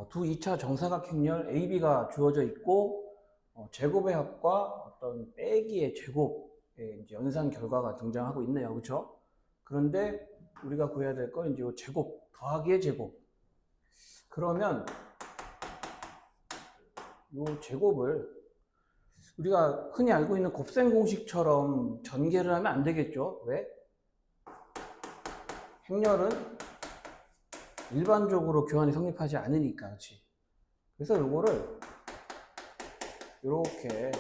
두 2차 정사각형렬 AB가 주어져 있고 제곱의 합과 어떤 빼기의 제곱의 이제 연산 결과가 등장하고 있네요. 그렇죠? 그런데 우리가 구해야 될 건 이제 이 제곱 더하기의 제곱. 그러면 이 제곱을 우리가 흔히 알고 있는 곱셈 공식처럼 전개를 하면 안 되겠죠? 왜? 행렬은 일반적으로 교환이 성립하지 않으니까, 그렇지? 그래서 요거를 이렇게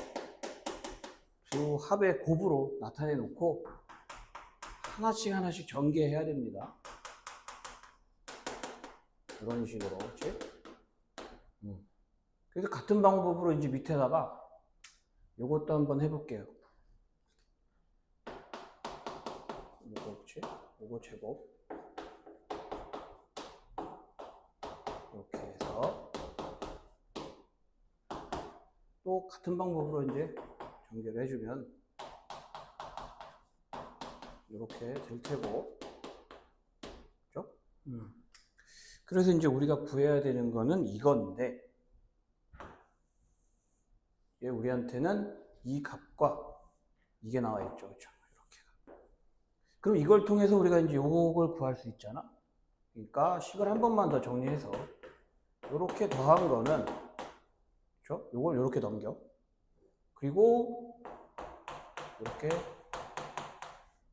두 합의 곱으로 나타내 놓고 하나씩 전개해야 됩니다. 이런 식으로, 그렇지? 그래서 같은 방법으로 이제 밑에다가 요것도 한번 해볼게요. 요거, 그렇지? 요거 제곱. 이렇게 해서 또 같은 방법으로 이제 전개를 해주면 이렇게 될 테고, 그렇죠? 그래서 이제 우리가 구해야 되는 거는 이건데, 우리한테는 이 값과 이게 나와 있죠, 그렇죠? 이렇게. 그럼 이걸 통해서 우리가 이제 요걸 구할 수 있잖아. 그러니까 식을 한 번만 더 정리해서 이렇게 더한 거는, 그렇죠? 요걸 이렇게 넘겨. 그리고 이렇게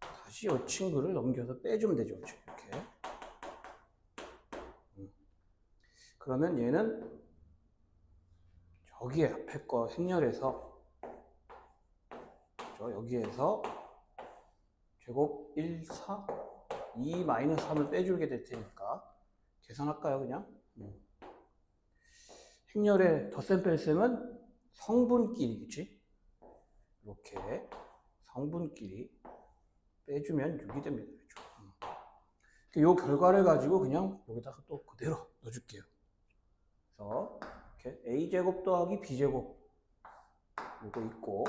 다시 이 친구를 넘겨서 빼주면 되죠, 그렇죠? 이렇게. 그러면 얘는 여기에 앞에 거 행렬에서, 그렇죠? 여기에서 제곱 1, 4, 2 마이너스 3을 빼주게 될 테니까 계산할까요, 그냥? 행렬의 덧셈 뺄셈은 성분끼리, 그치? 이렇게 성분끼리 빼주면 6이 됩니다. 그렇죠? 이 결과를 가지고 그냥 여기다가 또 그대로 넣어줄게요. 그래서 이렇게 a제곱 더하기 b제곱 요거 있고,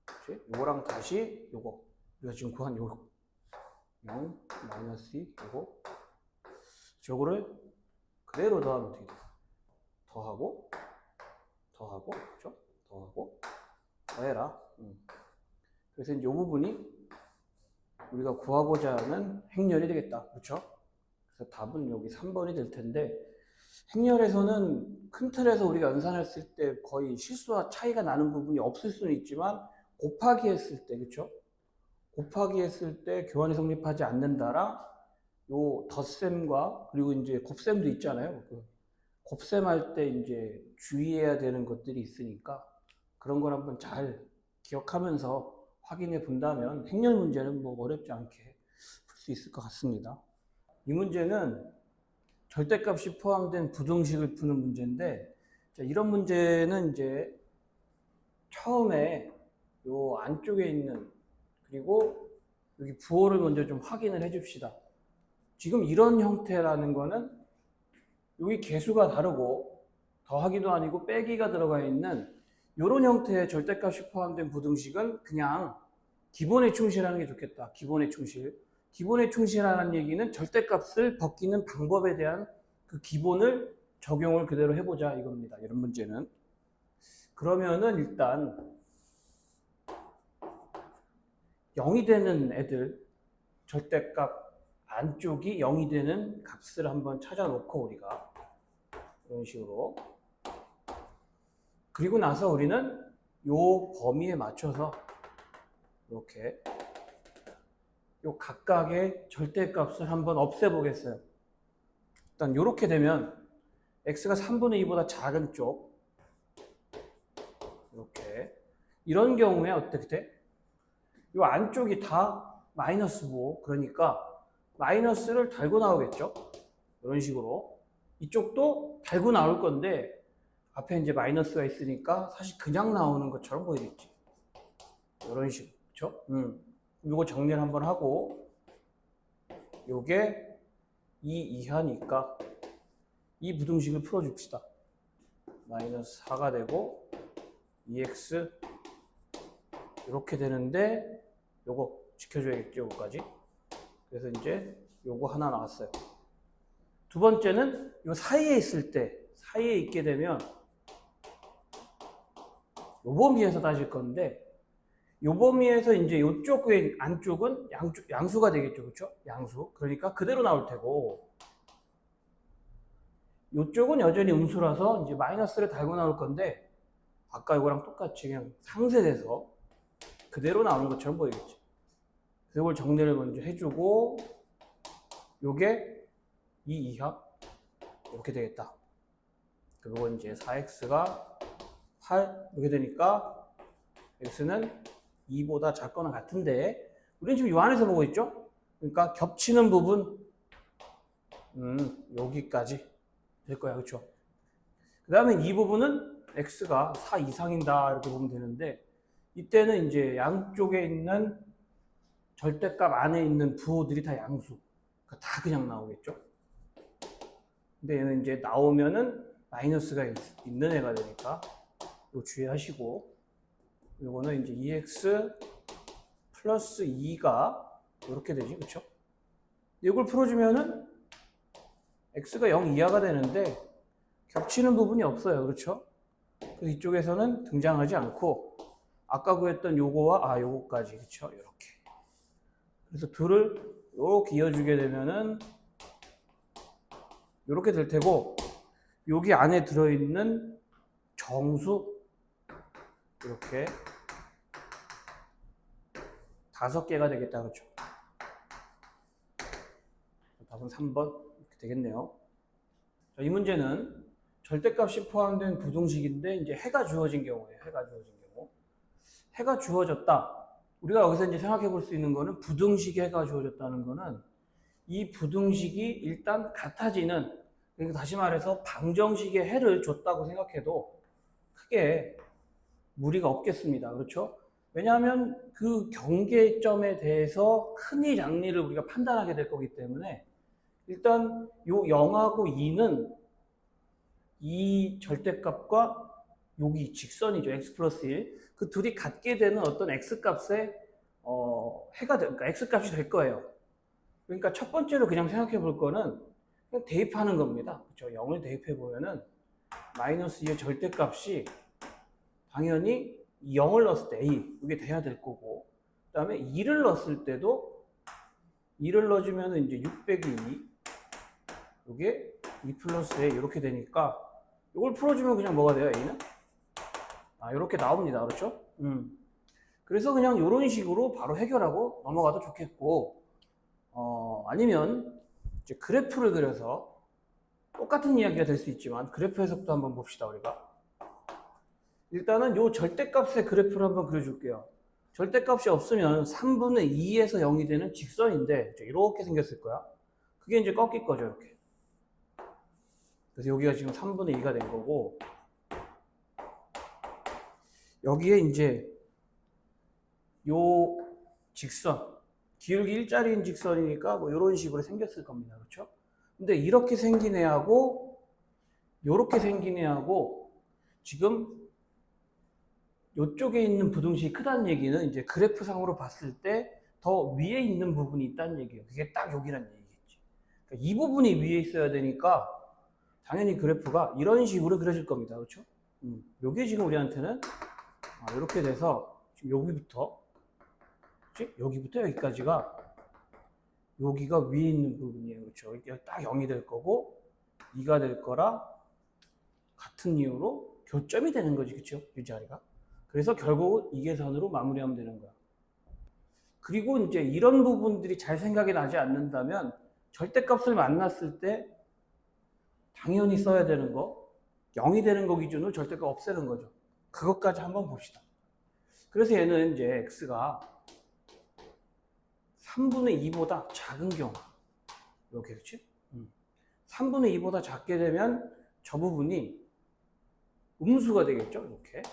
그치? 요거랑 다시 요거 우리가 지금 구한 요거 0 마이너스 2 요거 저거를 그대로 더하면 어떻게 돼요? 더하고 그렇죠? 더하고 더해라. 그래서 이제 이 부분이 우리가 구하고자 하는 행렬이 되겠다. 그렇죠? 그래서 답은 여기 3번이 될 텐데, 행렬에서는 큰 틀에서 우리가 연산했을 때 거의 실수와 차이가 나는 부분이 없을 수는 있지만 곱하기 했을 때, 그렇죠? 곱하기 했을 때 교환이 성립하지 않는다라 요 덧셈과 그리고 이제 곱셈도 있잖아요. 곱셈할 때 이제 주의해야 되는 것들이 있으니까 그런 걸 한번 잘 기억하면서 확인해 본다면 행렬 문제는 뭐 어렵지 않게 풀 수 있을 것 같습니다. 이 문제는 절대값이 포함된 부등식을 푸는 문제인데, 자, 이런 문제는 이제 처음에 요 안쪽에 있는, 그리고 여기 부호를 먼저 좀 확인을 해 줍시다. 지금 이런 형태라는 거는 여기 개수가 다르고 더하기도 아니고 빼기가 들어가 있는 이런 형태의 절대값이 포함된 부등식은 그냥 기본에 충실하는 게 좋겠다. 기본에 충실. 기본에 충실하는 얘기는 절대값을 벗기는 방법에 대한 그 기본을 적용을 그대로 해보자 이겁니다. 이런 문제는. 그러면은 일단 0이 되는 애들, 절대값 안쪽이 0이 되는 값을 한번 찾아놓고 우리가 이런 식으로, 그리고 나서 우리는 요 범위에 맞춰서 이렇게 요 각각의 절대값을 한번 없애보겠어요. 일단 이렇게 되면 x가 3분의 2보다 작은 쪽, 이렇게 이런 경우에 어떻게 돼? 요 안쪽이 다 마이너스 5, 그러니까 마이너스를 달고 나오겠죠? 이런 식으로 이쪽도 달고 나올 건데 앞에 이제 마이너스가 있으니까 사실 그냥 나오는 것처럼 보이겠지. 이런 식으로, 그렇죠? 이거 정리를 한번 하고, 요게 2 이하니까 이 부등식을 풀어줍시다. 마이너스 4가 되고 2x 이렇게 되는데 요거 지켜줘야겠죠, 요거까지. 그래서 이제 요거 하나 나왔어요. 두 번째는 요 사이에 있을 때, 사이에 있게 되면 요 범위에서 따질 건데, 요 범위에서 이제 요쪽의 안쪽은 양수가 되겠죠. 그렇죠? 양수. 그러니까 그대로 나올 테고, 요쪽은 여전히 음수라서 이제 마이너스를 달고 나올 건데, 아까 이거랑 똑같이 그냥 상쇄돼서 그대로 나오는 것처럼 보이겠죠. 그래서 이걸 정리를 먼저 해주고, 요게 2 이하 이렇게 되겠다. 그리고 이제 4x가 8 이렇게 되니까 x는 2보다 작거나 같은데, 우리는 지금 요 안에서 보고 있죠? 그러니까 겹치는 부분 여기까지 될 거야. 그렇죠? 그 다음에 이 부분은 x가 4 이상이다 이렇게 보면 되는데, 이때는 이제 양쪽에 있는 절대값 안에 있는 부호들이 다 양수, 그러니까 다 그냥 나오겠죠. 근데 얘는 이제 나오면은 마이너스가 있는 애가 되니까 이거 주의하시고, 요거는 이제 2x 플러스 2가 이렇게 되지. 그렇죠? 이걸 풀어주면은 x가 0 이하가 되는데 겹치는 부분이 없어요. 그렇죠? 그래서 이쪽에서는 등장하지 않고, 아까 구했던 요거와 요거까지, 그렇죠? 이렇게. 그래서 둘을 이렇게 이어주게 되면은 이렇게 될 테고, 여기 안에 들어있는 정수 이렇게 5개가 되겠다. 그렇죠? 답은 3번 이렇게 되겠네요. 자, 이 문제는 절대값이 포함된 부등식인데, 이제 해가 주어진 경우에요. 해가 주어진 경우. 해가 주어졌다. 우리가 여기서 이제 생각해 볼 수 있는 거는, 부등식에 해가 주어졌다는 거는 이 부등식이 일단 같아지는, 그러니까 다시 말해서 방정식에 해를 줬다고 생각해도 크게 무리가 없겠습니다. 그렇죠? 왜냐하면 그 경계점에 대해서 크니 작니를 우리가 판단하게 될 거기 때문에, 일단 요 0하고 2는 이 절대값과 여기 직선이죠. x 플러스 1. 그 둘이 같게 되는 어떤 x값에 그러니까 x값이 될 거예요. 그러니까 첫 번째로 그냥 생각해 볼 거는 그냥 대입하는 겁니다. 그렇죠? 0을 대입해 보면은 마이너스 2의 절대값이 당연히 0을 넣었을 때 a, 이게 돼야 될 거고, 그 다음에 2를 넣었을 때도 2를 넣어주면 이제 6 빼기 2, 이게 2 플러스 a 이렇게 되니까, 이걸 풀어주면 그냥 뭐가 돼요? a는? 이렇게 나옵니다. 그렇죠? 그래서 그냥 이런 식으로 바로 해결하고 넘어가도 좋겠고, 아니면 이제 그래프를 그려서 똑같은 이야기가 될 수 있지만, 그래프 해석도 한번 봅시다. 우리가 일단은 요 절대값의 그래프를 한번 그려줄게요. 절대값이 없으면 3분의 2에서 0이 되는 직선인데 이렇게 생겼을 거야. 그게 이제 꺾일 거죠. 이렇게. 그래서 여기가 지금 3분의 2가 된 거고, 여기에 이제 요 직선, 기울기 일자리인 직선이니까 뭐 이런 식으로 생겼을 겁니다. 그렇죠? 근데 이렇게 생긴 애하고 요렇게 생긴 애하고 지금 요쪽에 있는 부등식이 크다는 얘기는, 이제 그래프상으로 봤을 때 더 위에 있는 부분이 있다는 얘기예요. 그게 딱 여기란 얘기겠지. 그러니까 이 부분이 위에 있어야 되니까 당연히 그래프가 이런 식으로 그려질 겁니다. 그렇죠? 요게 지금 우리한테는 이렇게 돼서 지금 여기부터, 그치? 여기부터 여기까지가, 여기가 위에 있는 부분이에요. 그렇죠? 이게 딱 0이 될 거고 2가 될 거라 같은 이유로 교점이 되는 거지. 그렇죠? 이 자리가. 그래서 결국은 이 계산으로 마무리하면 되는 거야. 그리고 이제 이런 부분들이 잘 생각이 나지 않는다면, 절대값을 만났을 때 당연히 써야 되는 거, 0이 되는 거 기준으로 절대값 없애는 거죠. 그것까지 한번 봅시다. 그래서 얘는 이제 x가 3분의 2보다 작은 경우, 이렇게, 그렇지? 3분의 2보다 작게 되면 저 부분이 음수가 되겠죠. 이렇게.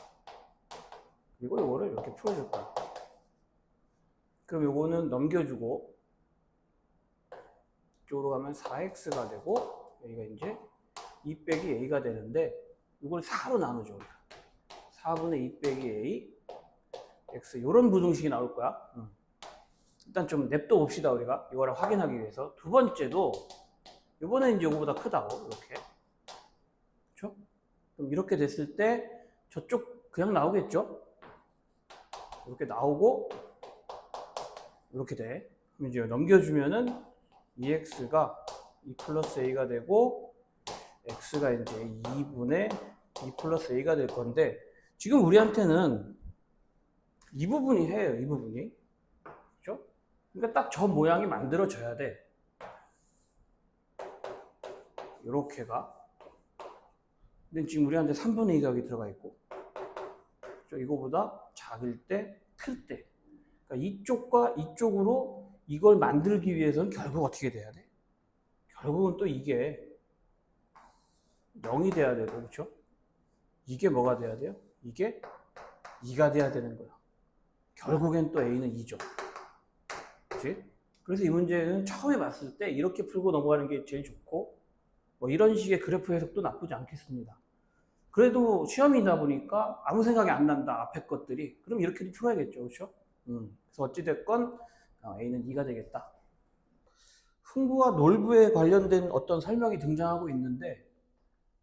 그리고 이거를 이렇게 풀어줄 거야. 그럼 이거는 넘겨주고 이쪽으로 가면 4x가 되고, 여기가 이제 2 빼기 a가 되는데, 이걸 4로 나누죠. 4분의 2 빼기 a x, 이런 부등식이 나올 거야. 일단 좀 냅둬 봅시다. 우리가 이거를 확인하기 위해서. 두 번째도 이번엔 이제 이거보다 크다고, 이렇게. 그렇죠? 그럼 이렇게 됐을 때 저쪽 그냥 나오겠죠? 이렇게 나오고 이렇게 돼. 그럼 이제 넘겨주면은 EX가 2 플러스 A가 되고 X가 이제 2분의 2 플러스 A가 될 건데, 지금 우리한테는 이 부분이 해요, 이 부분이. 그죠? 그러니까 딱 저 모양이 만들어져야 돼. 요렇게가. 근데 지금 우리한테 3분의 2가 여기 들어가 있고, 이거보다 작을 때, 클 때. 그러니까 이쪽과 이쪽으로 이걸 만들기 위해서는 결국 어떻게 돼야 돼? 결국은 또 이게 0이 돼야 되고, 그렇죠? 이게 뭐가 돼야 돼요? 이게 2가 돼야 되는 거야. 결국엔 또 A는 2죠. 그렇지? 그래서 이 문제는 처음에 봤을 때 이렇게 풀고 넘어가는 게 제일 좋고, 뭐 이런 식의 그래프 해석도 나쁘지 않겠습니다. 그래도 시험이다 보니까 아무 생각이 안 난다, 앞에 것들이. 그럼 이렇게도 풀어야겠죠, 그렇죠? 그래서 어찌됐건 A는 2가 되겠다. 흥부와 놀부에 관련된 어떤 설명이 등장하고 있는데,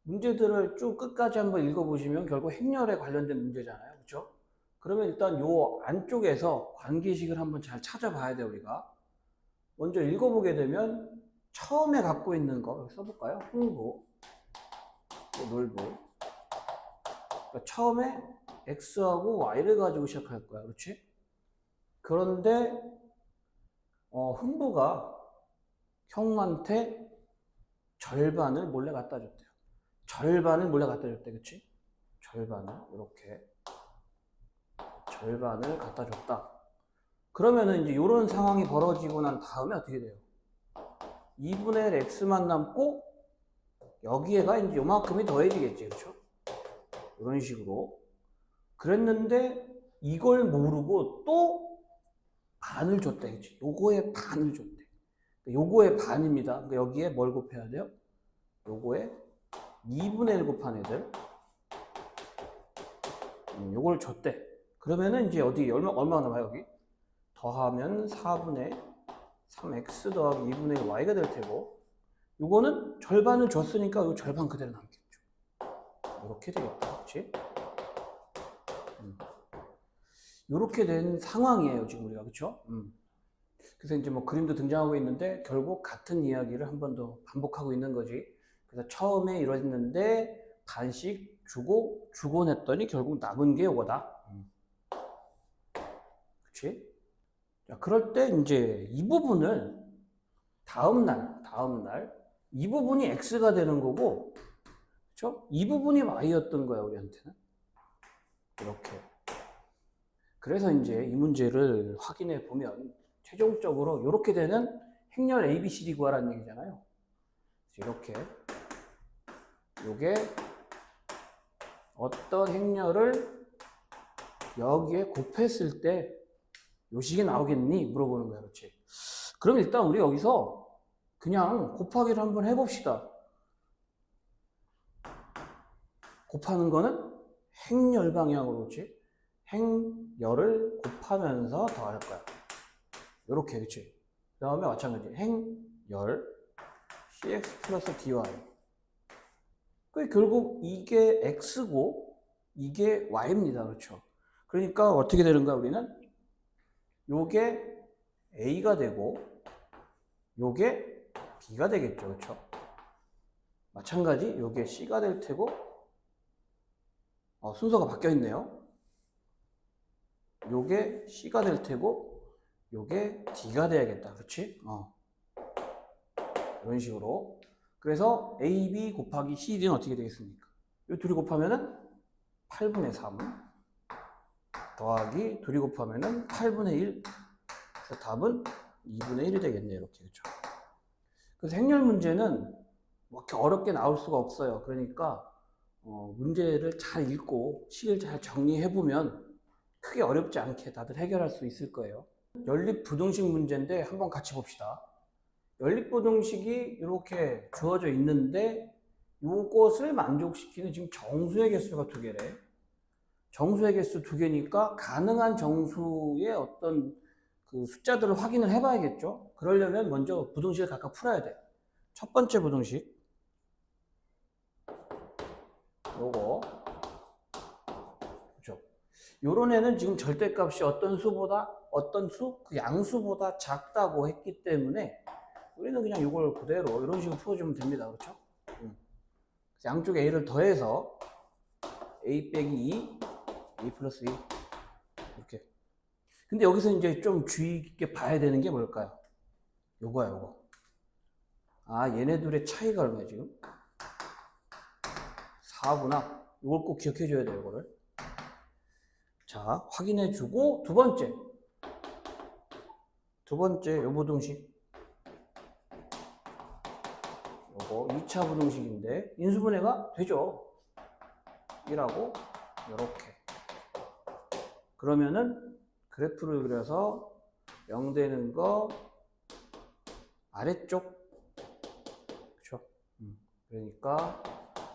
문제들을 쭉 끝까지 한번 읽어보시면 결국 행렬에 관련된 문제잖아요, 그렇죠? 그러면 일단 요 안쪽에서 관계식을 한번 잘 찾아봐야 돼요, 우리가. 먼저 읽어보게 되면 처음에 갖고 있는 거 써볼까요? 흥부, 놀부. 그러니까 처음에 X하고 Y를 가지고 시작할 거야, 그렇지? 그런데 흥부가 형한테 절반을 몰래 갖다 줬대요. 절반을 몰래 갖다 줬대, 그치? 절반을 이렇게 절반을 갖다 줬다. 그러면은 이제 이런 상황이 벌어지고 난 다음에 어떻게 돼요? 2분의 1 x만 남고 여기에가 이제 요만큼이 더해지겠지, 그렇죠? 이런 식으로. 그랬는데 이걸 모르고 또 반을 줬대, 그치? 요거에 반을 줬대. 요거의 반입니다. 그러니까 여기에 뭘 곱해야 돼요? 요거에 2분의 1 곱한 애들. 요걸 줬대. 그러면은 이제 어디 얼마가 남아요, 여기? 더하면 4분의 3x 더하기 2분의 1 y가 될 테고, 요거는 절반을 줬으니까 요 절반 그대로 남겠죠. 이렇게 되겠다, 그렇지? 이렇게 된 상황이에요, 지금 우리가, 그렇죠? 그래서 이제 뭐 그림도 등장하고 있는데 결국 같은 이야기를 한 번 더 반복하고 있는 거지. 그래서 처음에 이랬는데 반씩 주고 냈더니 결국 남은 게 요거다. 그렇지? 자, 그럴 때 이제 이 부분을 다음 날 이 부분이 x가 되는 거고, 그렇죠? 이 부분이 y였던 거야, 우리한테는. 이렇게. 그래서 이제 이 문제를 확인해 보면 최종적으로 이렇게 되는 행렬 ABCD 구하라는 얘기잖아요. 이렇게 요게 어떤 행렬을 여기에 곱했을 때 요식이 나오겠니? 물어보는 거야, 그렇지? 그럼 일단 우리 여기서 그냥 곱하기를 한번 해봅시다. 곱하는 거는 행렬 방향으로, 그렇지? 행렬을 곱하면서 더할 거야. 요렇게, 그치? 그 다음에 마찬가지. 행열 cx 플러스 dy. 그 결국 이게 x고 이게 y입니다. 그렇죠? 그러니까 어떻게 되는 거야, 우리는? 요게 a가 되고 요게 b가 되겠죠. 그렇죠? 마찬가지 요게 c가 될 테고, 순서가 바뀌어 있네요. 요게 c가 될 테고 요게 d가 돼야겠다. 그렇지? 이런 식으로. 그래서 AB 곱하기 CD는 어떻게 되겠습니까? 이 둘이 곱하면은 8분의 3 더하기 둘이 곱하면은 8분의 1. 그래서 답은 2분의 1이 되겠네요. 이렇게. 그렇죠? 그래서 행렬 문제는 뭐 이렇게 어렵게 나올 수가 없어요. 그러니까 문제를 잘 읽고 식을 잘 정리해 보면 크게 어렵지 않게 다들 해결할 수 있을 거예요. 연립부등식 문제인데 한번 같이 봅시다. 연립부등식이 이렇게 주어져 있는데 이것을 만족시키는 지금 정수의 개수가 2개래. 정수의 개수 2개니까 가능한 정수의 어떤 그 숫자들을 확인을 해봐야겠죠. 그러려면 먼저 부등식을 각각 풀어야 돼. 첫 번째 부등식 요거 그죠? 요런 애는 지금 절대값이 어떤 수? 그 양수보다 작다고 했기 때문에 우리는 그냥 이걸 그대로 이런 식으로 풀어주면 됩니다. 그렇죠? 양쪽에 a를 더해서 a 빼기 2, a 플러스 2 이렇게. 근데 여기서 이제 좀 주의 깊게 봐야 되는 게 뭘까요? 요거야, 요거. 아, 얘네 둘의 차이가 얼마야, 지금? 4구나. 이걸 꼭 기억해 줘야 돼요, 이거를. 자, 확인해 주고, 두 번째, 요 부등식. 요거 2차 부등식인데, 인수분해가 되죠. 1하고, 요렇게. 그러면은, 그래프를 그려서 0 되는 거, 아래쪽. 그쵸? 그러니까,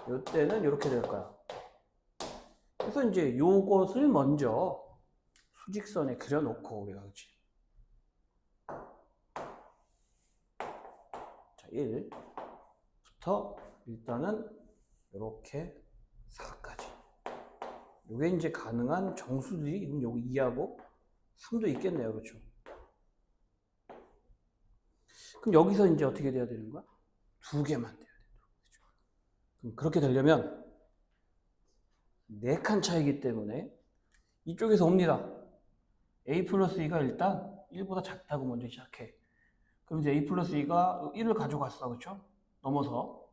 요때는 이렇게 될 거야. 그래서 이제 요것을 먼저 수직선에 그려놓고 우리가 그치? 자, 1부터 일단은 이렇게 4까지. 요게 이제 가능한 정수들이 여기 2하고 3도 있겠네요. 그렇죠? 그럼 여기서 이제 어떻게 돼야 되는 거야? 2개만 돼야 돼. 그렇죠? 그럼 그렇게 되려면 4칸 차이기 때문에 이쪽에서 옵니다. a 플러스 2가 일단 1보다 작다고 먼저 시작해. 그럼 이제 a 플러스 2가 1을 가져갔어. 그렇죠? 넘어서.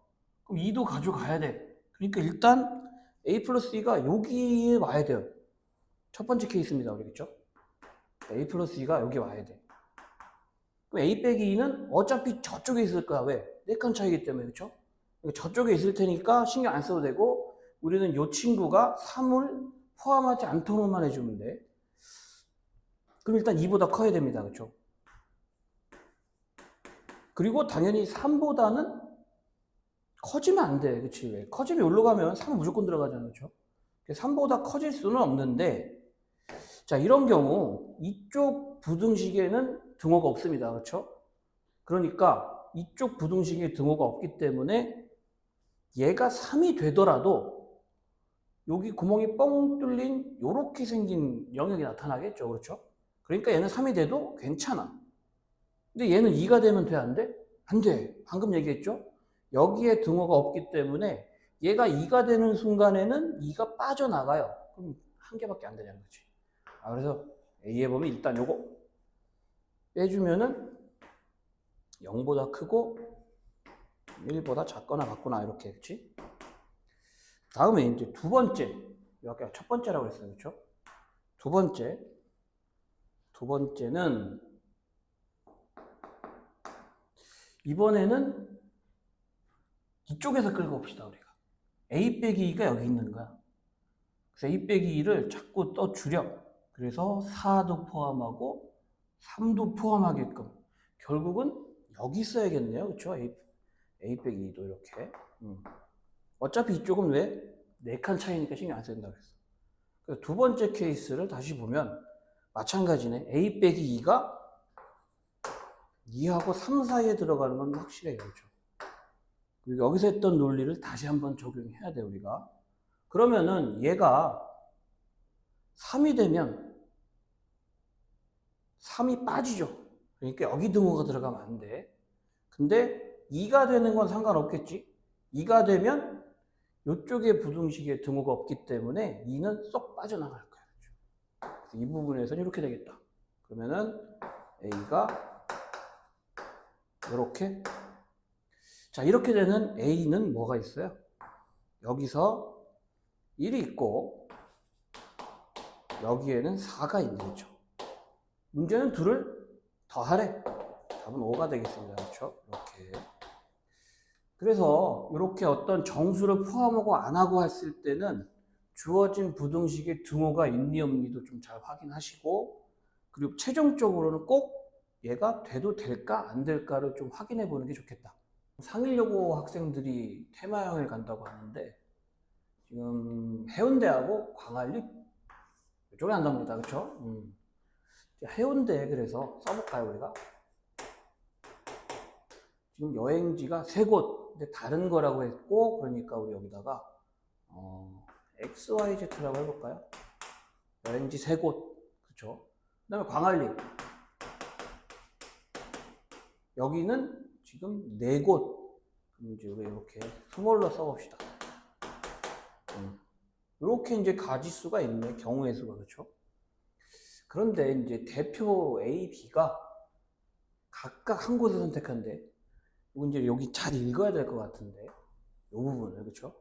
그럼 2도 가져가야 돼. 그러니까 일단 a 플러스 2가 여기에 와야 돼요. 첫 번째 케이스입니다. 그렇죠? a 플러스 2가 여기 와야 돼. 그럼 a 빼기 2는 어차피 저쪽에 있을 거야. 왜? 4칸 차이기 때문에. 그렇죠? 그러니까 저쪽에 있을 테니까 신경 안 써도 되고 우리는 이 친구가 3을 포함하지 않도록만 해주면 돼. 그럼 일단 2보다 커야 됩니다. 그렇죠? 그리고 당연히 3보다는 커지면 안 돼. 그치? 커지면 여기로 가면 3은 무조건 들어가잖아. 그렇죠? 3보다 커질 수는 없는데 자, 이런 경우 이쪽 부등식에는 등호가 없습니다. 그렇죠? 그러니까 이쪽 부등식에 등호가 없기 때문에 얘가 3이 되더라도 여기 구멍이 뻥 뚫린 요렇게 생긴 영역이 나타나겠죠. 그렇죠? 그러니까 얘는 3이 돼도 괜찮아. 근데 얘는 2가 되면 돼? 안 돼? 안 돼. 방금 얘기했죠? 여기에 등호가 없기 때문에 얘가 2가 되는 순간에는 2가 빠져나가요. 그럼 한 개밖에 안 되냐는 거지. 그래서 A에 보면 일단 요거 빼주면은 0보다 크고 1보다 작거나 같거나 이렇게 그치? 다음에 이제 두 번째, 아까 첫 번째라고 했어요. 그렇죠? 두 번째는 이번에는 이쪽에서 끌고 봅시다. 우리가 a 빼기 2가 여기 있는 거야. 그래서 a 빼기 2를 자꾸 떠 줄여. 그래서 4도 포함하고 3도 포함하게끔 결국은 여기 써야겠네요. 그렇죠? a 빼기 2도 이렇게. 어차피 이쪽은 왜? 4칸 차이니까 신경 안 쓴다 그랬어. 그래서 두 번째 케이스를 다시 보면 마찬가지네. a 빼기 2가 2하고 3 사이에 들어가는 건 확실해요. 그렇죠? 그리고 여기서 했던 논리를 다시 한번 적용해야 돼, 우리가. 그러면은 얘가 3이 되면 3이 빠지죠. 그러니까 여기 등호가 들어가면 안 돼. 근데 2가 되는 건 상관없겠지. 2가 되면 이쪽에 부등식에 등호가 없기 때문에 2는 쏙 빠져나갈 거야. 그래서 이 부분에서는 이렇게 되겠다. 그러면은 A가 이렇게. 자, 이렇게 되는 A는 뭐가 있어요? 여기서 1이 있고 여기에는 4가 있는 거죠. 문제는 2를 더하래. 답은 5가 되겠습니다. 그렇죠? 이렇게. 그래서 이렇게 어떤 정수를 포함하고 안 하고 했을 때는 주어진 부등식의 등호가 있니 없니도 좀 잘 확인하시고 그리고 최종적으로는 꼭 얘가 돼도 될까 안 될까를 좀 확인해 보는 게 좋겠다. 상일여고 학생들이 테마여행을 간다고 하는데 지금 해운대하고 광안리 이쪽에 한답니다. 그렇죠? 해운대 그래서 써볼까요 우리가? 지금 여행지가 3곳, 근데 다른 거라고 했고, 그러니까 우리 여기다가 XYZ라고 해볼까요? 여행지 3곳, 그쵸? 그 다음에 광안리. 여기는 지금 4곳. 그럼 이제 우리 이렇게 스몰로 써봅시다. 이렇게 이제 가지수가 있네, 경우의 수가, 그렇죠? 그런데 이제 대표 A, B가 각각 한 곳을 선택한대. 이거 이제 여기 잘 읽어야 될 것 같은데, 이 부분을, 그렇죠?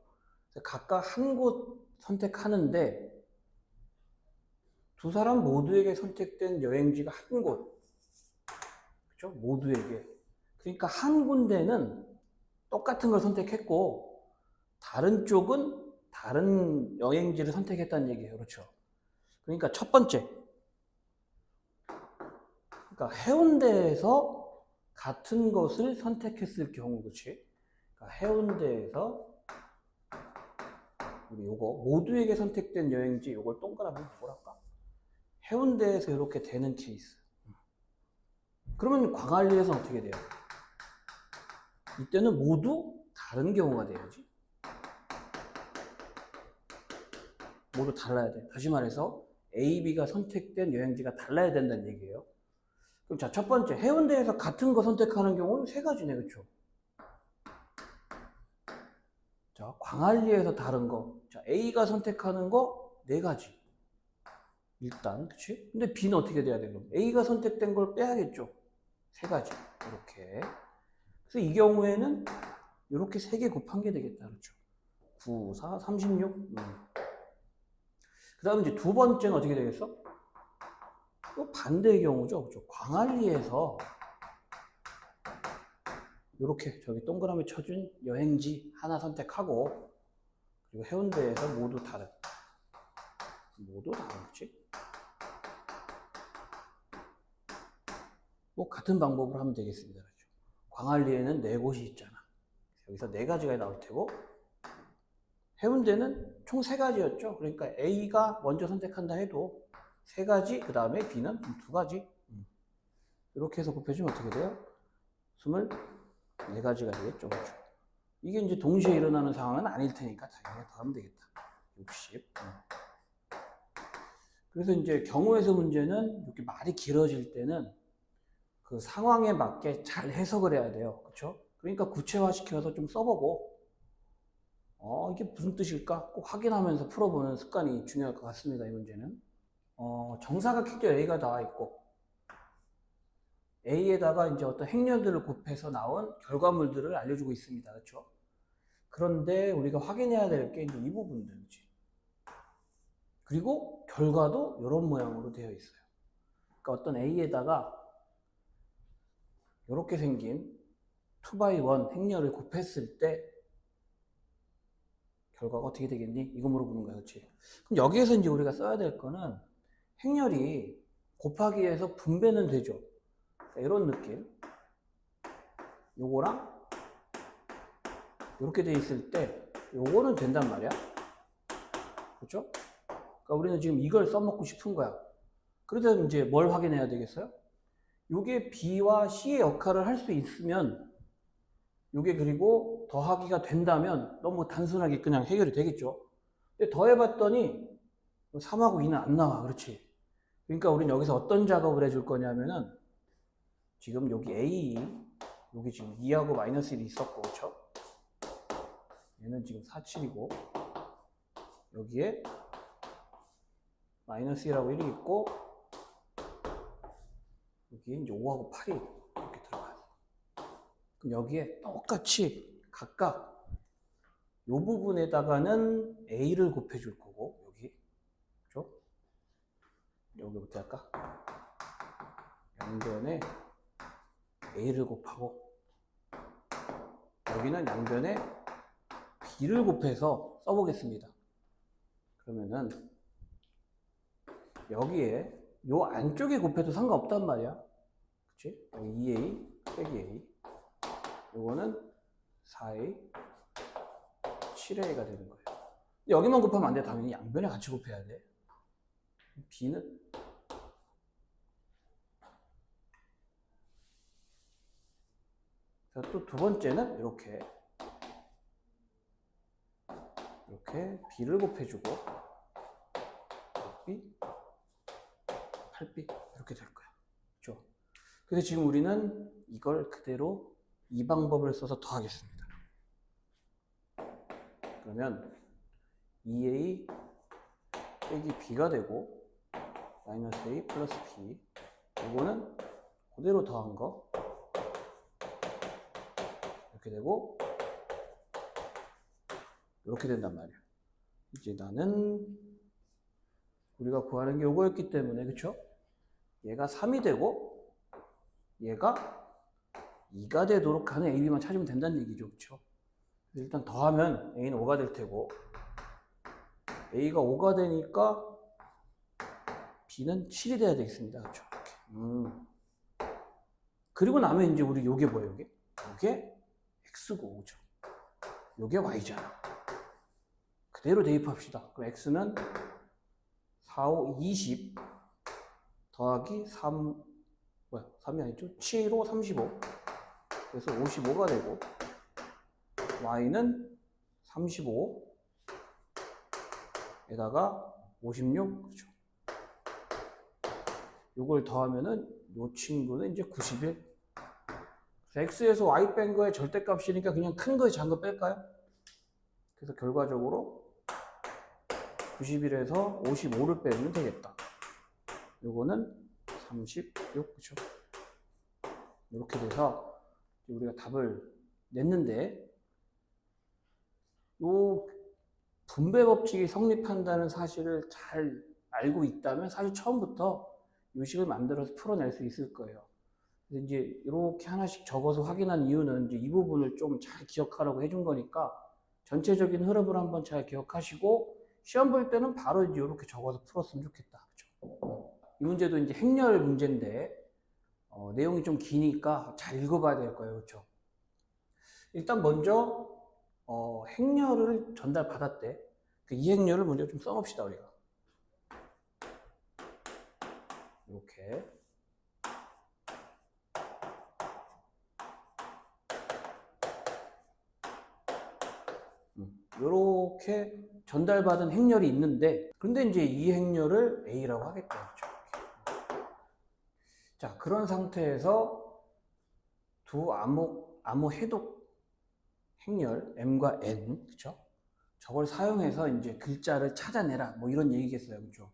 각각 한 곳 선택하는데 두 사람 모두에게 선택된 여행지가 한 곳, 그렇죠? 모두에게. 그러니까 한 군데는 똑같은 걸 선택했고 다른 쪽은 다른 여행지를 선택했다는 얘기예요, 그렇죠? 그러니까 첫 번째, 그러니까 해운대에서 같은 것을 선택했을 경우, 그렇지? 그러니까 해운대에서 우리 요거 모두에게 선택된 여행지, 요걸 동그라미 뭐랄까? 해운대에서 이렇게 되는 케이스. 그러면 광안리에서는 어떻게 돼요? 이때는 모두 다른 경우가 돼야지. 모두 달라야 돼. 다시 말해서 A, B가 선택된 여행지가 달라야 된다는 얘기예요. 그럼 자, 첫 번째, 해운대에서 같은 거 선택하는 경우는 3가지네, 그렇죠? 자, 광안리에서 다른 거. 자, A가 선택하는 거 4가지. 일단, 그치? 근데 B는 어떻게 돼야 돼, 그럼? A가 선택된 걸 빼야겠죠? 3가지. 이렇게. 그래서 이 경우에는 이렇게 3개 곱한 게 되겠다, 그렇죠? 9, 4, 36. 그 다음에 이제 두 번째는 어떻게 되겠어? 또 반대의 경우죠, 그렇죠? 광안리에서 이렇게 저기 동그라미 쳐준 여행지 하나 선택하고, 그리고 해운대에서 모두 다른, 그치? 뭐 같은 방법으로 하면 되겠습니다, 그렇죠? 광안리에는 4곳이 있잖아. 여기서 4가지가 나올 테고, 해운대는 총 3가지였죠. 그러니까 A가 먼저 선택한다 해도 3가지, 그 다음에 B는 2가지. 이렇게 해서 곱해주면 어떻게 돼요? 24가지가 되겠죠, 그렇죠? 이게 이제 동시에 일어나는 상황은 아닐 테니까 당연히 더 하면 되겠다. 60. 그래서 이제 경우에서 문제는 이렇게 말이 길어질 때는 그 상황에 맞게 잘 해석을 해야 돼요, 그렇죠? 그러니까 구체화시켜서 좀 써보고, 이게 무슨 뜻일까? 꼭 확인하면서 풀어보는 습관이 중요할 것 같습니다, 이 문제는. 정사각형도 A가 나와 있고, A에다가 이제 어떤 행렬들을 곱해서 나온 결과물들을 알려주고 있습니다, 그렇죠? 그런데 우리가 확인해야 될 게 이제 이 부분들이지. 그리고 결과도 이런 모양으로 되어 있어요. 그러니까 어떤 A에다가 이렇게 생긴 2x1 행렬을 곱했을 때 결과가 어떻게 되겠니? 이거 물어보는 거야, 그렇지? 그럼 여기에서 이제 우리가 써야 될 거는 행렬이 곱하기에서 분배는 되죠. 그러니까 이런 느낌. 요거랑 이렇게 돼 있을 때 요거는 된단 말이야. 그렇죠? 그러니까 우리는 지금 이걸 써먹고 싶은 거야. 그래서 이제 뭘 확인해야 되겠어요? 요게 B와 C의 역할을 할 수 있으면 요게 그리고 더하기가 된다면 너무 단순하게 그냥 해결이 되겠죠. 근데 더해봤더니 3하고 2는 안 나와. 그렇지? 그러니까 우리는 여기서 어떤 작업을 해줄 거냐면은 지금 여기 A, 여기 지금 2하고 마이너스 1이 있었고, 그렇죠? 얘는 지금 4, 7이고 여기에 마이너스 1하고 1이 있고 여기에 이제 5하고 8이 이렇게 들어가요. 그럼 여기에 똑같이 각각 이 부분에다가는 A를 곱해줄 거고, 여기, 그렇죠? 여기부터 할까? 양변에 A를 곱하고, 여기는 양변에 B를 곱해서 써보겠습니다. 그러면은 여기에 요 안쪽에 곱해도 상관없단 말이야. 그치? 여기 2A 빼기 A, 요거는 4A 7A가 되는 거예요. 여기만 곱하면 안 돼. 당연히 양변에 같이 곱해야 돼. B는 또 두 번째는 이렇게 B를 곱해주고 B, 8B 이렇게 될 거야. 그렇죠? 그래서 지금 우리는 이걸 그대로 이 방법을 써서 더하겠습니다. 그러면 2A 빼기 B가 되고 마이너스 A 플러스 B, 이거는 그대로 더한 거 이렇게 되고 이렇게 된단 말이야. 이제 나는 우리가 구하는 게 요거였기 때문에, 그쵸? 얘가 3이 되고 얘가 2가 되도록 하는 AB만 찾으면 된다는 얘기죠. 그쵸? 일단 더하면 A는 5가 될 테고 A가 5가 되니까 B는 7이 돼야 되겠습니다. 그쵸? 그리고 나면 이제 우리 요게 뭐예요? 요게 X고, 그죠? 요게 Y잖아. 그대로 대입합시다. 그럼 X는 4, 5, 20 더하기 3이 아니죠? 7, 5, 35. 그래서 55가 되고 Y는 35에다가 56. 그죠? 요걸 더하면은 요 친구는 이제 91. X에서 Y 뺀 거의 절대값이니까 그냥 큰 거에 작은 거 뺄까요? 그래서 결과적으로 91에서 55를 빼면 되겠다. 요거는 36, 그쵸? 이렇게 돼서 우리가 답을 냈는데, 요 분배 법칙이 성립한다는 사실을 잘 알고 있다면 사실 처음부터 요식을 만들어서 풀어낼 수 있을 거예요. 그래서 이제 이렇게 하나씩 적어서 확인한 이유는 이제 이 부분을 좀 잘 기억하라고 해준 거니까 전체적인 흐름을 한번 잘 기억하시고 시험 볼 때는 바로 이제 이렇게 적어서 풀었으면 좋겠다. 그렇죠? 이 문제도 이제 행렬 문제인데 내용이 좀 기니까 잘 읽어봐야 될 거예요. 그렇죠? 일단 먼저 행렬을 전달받았대. 이 행렬을 먼저 좀 써봅시다, 우리가. 이렇게. 이렇게 전달받은 행렬이 있는데, 근데 이제 이 행렬을 A라고 하겠다. 그렇죠? 자, 그런 상태에서 두 암호 해독 행렬 M과 N, 그렇죠? 저걸 사용해서 이제 글자를 찾아내라, 뭐 이런 얘기겠어요, 그렇죠?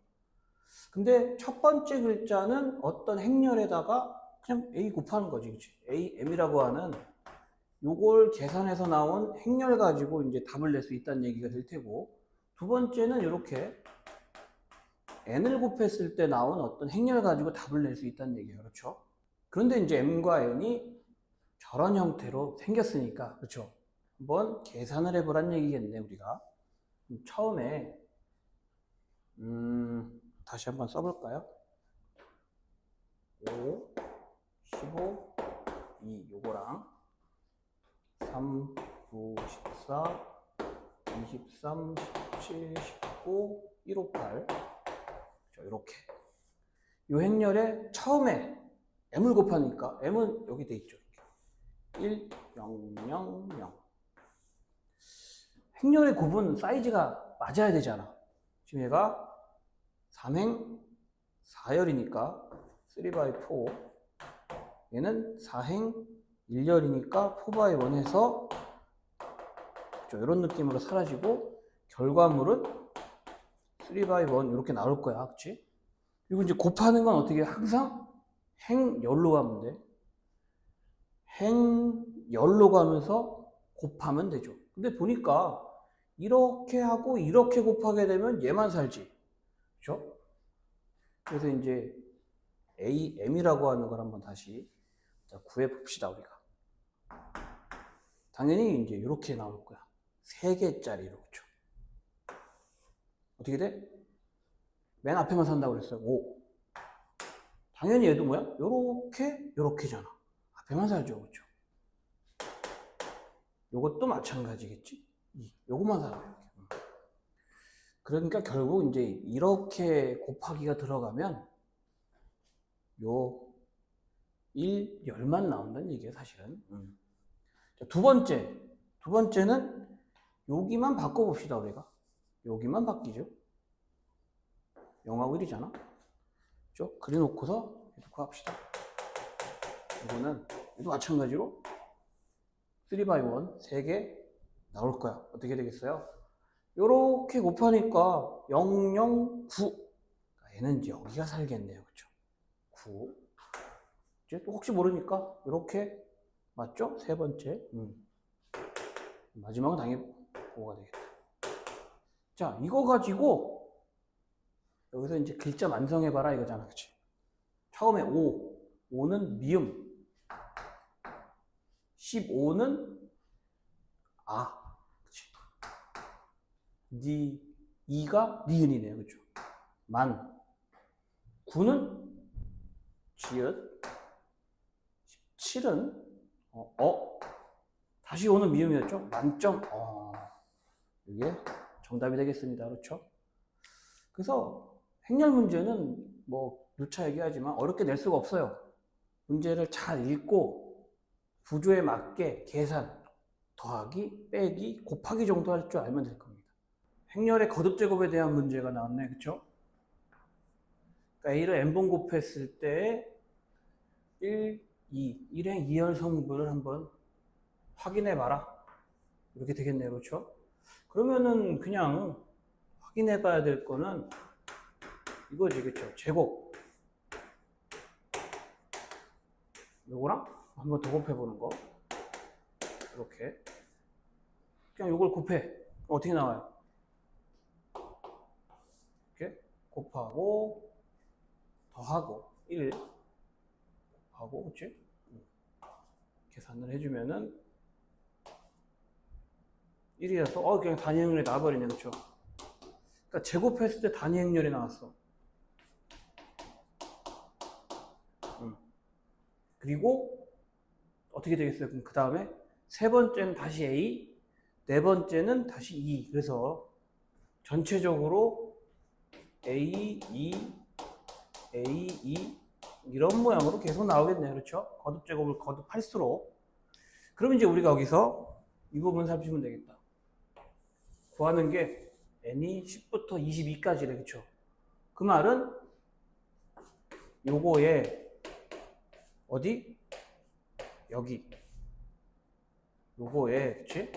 근데 첫 번째 글자는 어떤 행렬에다가 그냥 A 곱하는 거지, 그렇지? A, M이라고 하는 요걸 계산해서 나온 행렬 가지고 이제 답을 낼 수 있다는 얘기가 될 테고, 두 번째는 이렇게 n을 곱했을 때 나온 어떤 행렬 가지고 답을 낼 수 있다는 얘기예요. 그렇죠? 그런데 이제 m과 n이 저런 형태로 생겼으니까, 그렇죠? 한번 계산을 해보란 얘기겠네, 우리가. 처음에 다시 한번 써볼까요? 5, 15, 2 요거랑 3, 9, 14, 23, 17, 19, 158 이렇게 요 행렬에 처음에 m을 곱하니까 m은 여기 돼 있죠. 1, 0, 0, 0 행렬의 곱은 사이즈가 맞아야 되잖아. 지금 얘가 3행 4열이니까 3x4 얘는 4행 1열이니까 4x1 해서 이런 느낌으로 사라지고 결과물은 3x1 이렇게 나올 거야. 그치? 그리고 이제 곱하는 건 어떻게 해? 항상 행열로 가면 돼. 행열로 가면서 곱하면 되죠. 근데 보니까 이렇게 하고 이렇게 곱하게 되면 얘만 살지. 그렇죠? 그래서 이제 AM이라고 하는 걸 한번 다시 구해 봅시다, 우리가. 당연히 이제 이렇게 나올 거야. 3개짜리로. 그렇죠? 어떻게 돼? 맨 앞에만 산다고 그랬어요. 5. 당연히 얘도 뭐야? 요렇게잖아. 앞에만 살죠. 그렇죠? 요것도 마찬가지겠지? 요것만 살아요. 그러니까 결국 이제 이렇게 곱하기가 들어가면 요 1열만 나온다는 얘기예요, 사실은. 자, 두 번째는 여기만 바꿔봅시다. 우리가 여기만 바뀌죠. 0하고 1이잖아. 그렇죠? 그래놓고서 이렇게 구합시다. 이거는 얘도 마찬가지로 3x1 3개 나올 거야. 어떻게 되겠어요? 요렇게 곱하니까 0, 0, 9. 얘는 이제 여기가 살겠네요. 그쵸? 9. 이제 또 혹시 모르니까 이렇게 맞죠? 세 번째. 마지막은 당연히 5가 되겠다. 자, 이거 가지고 여기서 이제 글자 완성해봐라 이거잖아. 그치? 처음에 5는 미음. 15는 아. 그치? 2가 니은이네요. 그쵸? 만. 9는 지읒. 17은 다시 5는 미음이었죠? 만점. 이게 정답이 되겠습니다. 그렇죠? 그래서 행렬 문제는 뭐 누차 얘기하지만 어렵게 낼 수가 없어요. 문제를 잘 읽고 구조에 맞게 계산, 더하기, 빼기, 곱하기 정도 할 줄 알면 될 겁니다. 행렬의 거듭 제곱에 대한 문제가 나왔네. 그렇죠? 그러니까 A를 n번 곱했을 때 1, 2, 1행 2열 성분을 한번 확인해 봐라. 이렇게 되겠네요. 그렇죠? 그러면은 그냥 확인해 봐야 될 거는 이거지. 그렇죠? 제곱. 요거랑 한번 더 곱해 보는 거. 이렇게. 그냥 요걸 곱해. 어떻게 나와요? 이렇게 곱하고 더하고 1 곱하고 그치? 계산을 해주면은 1이라서 그냥 단위 행렬이 나와버리네. 그쵸? 그러니까 제곱했을 때 단위 행렬이 나왔어. 그리고 어떻게 되겠어요? 그럼 그 다음에 세 번째는 다시 A, 네 번째는 다시 2. 그래서 전체적으로 A, 2, A, 2 이런 모양으로 계속 나오겠네요. 그렇죠? 거듭 제곱을 거듭할수록. 그럼 이제 우리가 여기서 이 부분 살피면 되겠다. 구하는 게 n이 10부터 22까지래. 그렇죠? 그 말은 요거에 어디? 여기. 요거에 그치?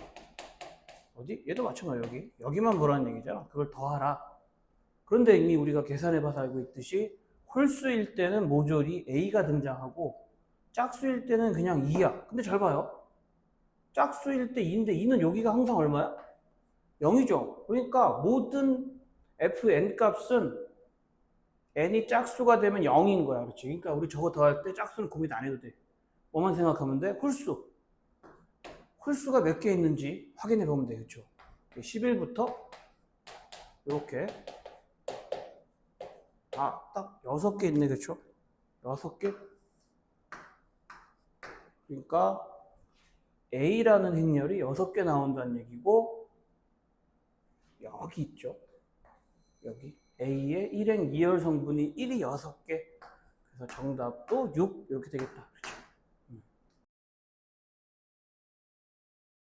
어디? 얘도 마찬가지로 여기만 보라는 얘기잖아. 그걸 더하라. 그런데 이미 우리가 계산해봐서 알고 있듯이 홀수일 때는 모조리 A가 등장하고 짝수일 때는 그냥 2야. 근데 잘 봐요. 짝수일 때 2인데 2는 여기가 항상 얼마야? 0이죠. 그러니까 모든 fn 값은 n이 짝수가 되면 0인 거야. 그렇지? 그러니까 우리 저거 더할 때 짝수는 고민 안 해도 돼. 뭐만 생각하면 돼? 홀수. 홀수가 몇 개 있는지 확인해 보면 돼. 그렇죠? 11부터 이렇게 딱 6개 있네. 그렇죠? 6개. 그러니까 A라는 행렬이 6개 나온다는 얘기고 여기 있죠. 여기 A의 1행 2열 성분이 1이 6개. 그래서 정답도 6 이렇게 되겠다.